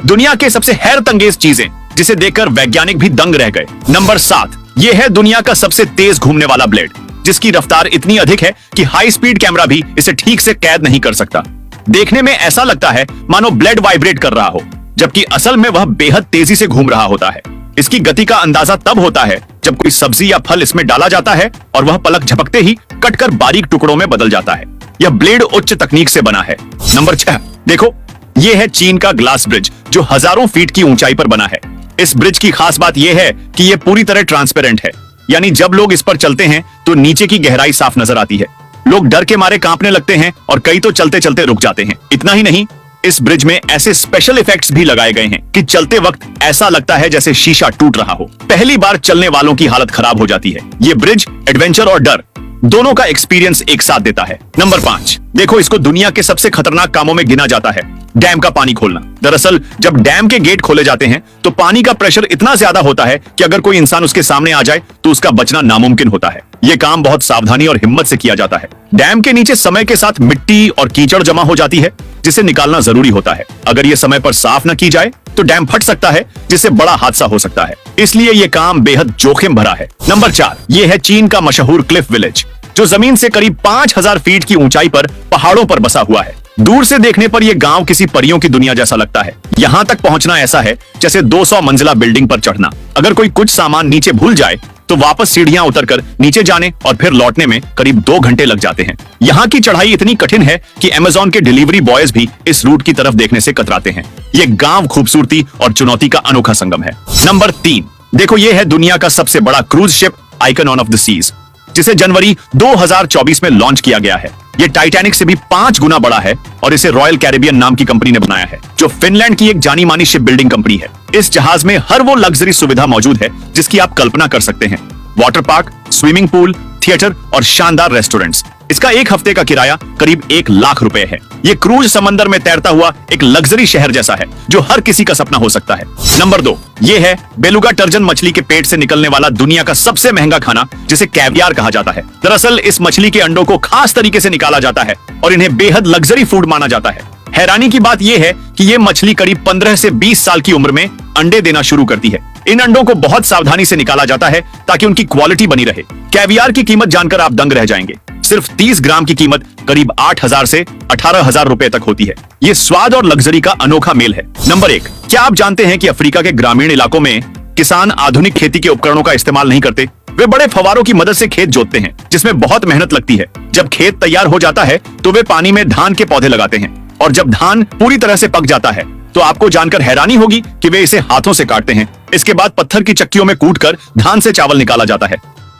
दुनिया के सबसे हैरतअंगेज चीजें जिसे देखकर वैज्ञानिक भी दंग रह गए। नंबर 7, यह है दुनिया का सबसे तेज घूमने वाला ब्लेड, जिसकी रफ्तार इतनी अधिक है कि हाई स्पीड कैमरा भी इसे ठीक से कैद नहीं कर सकता। देखने में ऐसा लगता है मानो ब्लेड वाइब्रेट कर रहा हो, जबकि असल में वह बेहद तेजी से घूम रहा होता है। इसकी गति का अंदाजा तब होता है जब कोई सब्जी या फल इसमें डाला जाता है और वह पलक झपकते ही कटकर बारीक टुकड़ों में बदल जाता है। यह ब्लेड उच्च तकनीक से बना है। नंबर 6, देखो, यह है चीन का ग्लास ब्रिज, जो हजारों फीट की ऊंचाई पर बना है। इस ब्रिज की खास बात यह है कि यह पूरी तरह ट्रांसपेरेंट है, यानी जब लोग इस पर चलते हैं तो नीचे की गहराई साफ नजर आती है। लोग डर के मारे कांपने लगते हैं और कई तो चलते चलते रुक जाते हैं। इतना ही नहीं, इस ब्रिज में ऐसे स्पेशल इफेक्ट्स भी लगाए गए हैं कि चलते वक्त ऐसा लगता है जैसे शीशा टूट रहा हो। पहली बार चलने वालों की हालत खराब हो जाती है। ये ब्रिज एडवेंचर और डर दोनों का एक्सपीरियंस एक साथ देता है। नंबर 5, देखो, इसको दुनिया के सबसे खतरनाक कामों में गिना जाता है डैम का पानी खोलना। दरअसल जब डैम के गेट खोले जाते हैं तो पानी का प्रेशर इतना ज्यादा होता है कि अगर कोई इंसान उसके सामने आ जाए तो उसका बचना नामुमकिन होता है। यह काम बहुत सावधानी और हिम्मत से किया जाता है। डैम के नीचे समय के साथ मिट्टी और कीचड़ जमा हो जाती है, जिसे निकालना जरूरी होता है। अगर यह समय पर साफ न की जाए तो डैम फट सकता है, जिससे बड़ा हादसा हो सकता है। इसलिए यह काम बेहद जोखिम भरा है। नंबर 4, यह है चीन का मशहूर क्लिफ विलेज, जो जमीन से करीब 5000 फीट की ऊंचाई पर पहाड़ों पर बसा हुआ है। दूर से देखने पर यह गांव किसी परियों की दुनिया जैसा लगता है। यहां तक पहुंचना ऐसा है जैसे 200 मंजिला बिल्डिंग पर चढ़ना। अगर कोई कुछ सामान नीचे भूल जाए तो वापस सीढ़ियां उतरकर नीचे जाने और फिर लौटने में करीब 2 घंटे लग जाते हैं। यहाँ की चढ़ाई इतनी कठिन है कि अमेज़न के डिलीवरी बॉयज भी इस रूट की तरफ देखने से कतराते हैं। ये गांव खूबसूरती और चुनौती का अनोखा संगम है। नंबर 3, देखो, ये है दुनिया का सबसे बड़ा cruise ship icon of the seas, जिसे जनवरी 2024 में लॉन्च किया गया है। ये टाइटैनिक से भी 5 गुना बड़ा है और इसे रॉयल कैरिबियन नाम की कंपनी ने बनाया है, जो फिनलैंड की एक जानी मानी शिप बिल्डिंग कंपनी है। इस जहाज में हर वो लग्जरी सुविधा मौजूद है जिसकी आप कल्पना कर सकते हैं। Water park, swimming pool, theatre और शानदार रेस्टोरेंट्स। इसका एक हफ्ते का किराया करीब 1 लाख रुपए है। ये क्रूज समंदर में तैरता हुआ एक लग्जरी शहर जैसा है, जो हर किसी का सपना हो सकता है। नंबर 2, ये है बेलुगा टर्जन मछली के पेट से निकलने वाला दुनिया का सबसे महंगा खाना, जिसे कैवियार कहा जाता है। दरअसल इस मछली के अंडों को खास तरीके से निकाला जाता है और इन्हें बेहद लग्जरी फूड माना जाता है। हैरानी की बात यह है कि यह मछली करीब 15 से 20 साल की उम्र में अंडे देना शुरू करती है। इन अंडों को बहुत सावधानी से निकाला जाता है ताकि उनकी क्वालिटी बनी रहे। कैवियार की कीमत जानकर आप दंग रह जाएंगे। सिर्फ 30 ग्राम की कीमत करीब 8000 से 18000 रुपए तक होती है। ये स्वाद और लग्जरी का अनोखा मेल है। नंबर 1, क्या आप जानते हैं कि अफ्रीका के ग्रामीण इलाकों में किसान आधुनिक खेती के उपकरणों का इस्तेमाल नहीं करते? वे बड़े फवारों की मदद से खेत जोतते हैं, जिसमें बहुत मेहनत लगती है। जब खेत तैयार हो जाता है तो वे पानी में धान के पौधे लगाते हैं, और जब धान पूरी तरह से पक जाता है तो आपको जानकर हैरानी होगी कि वे इसे हाथों से काटते हैं। इसके बाद पत्थर की चक्कियों में कूटकर धान से चावल निकाला जाता है।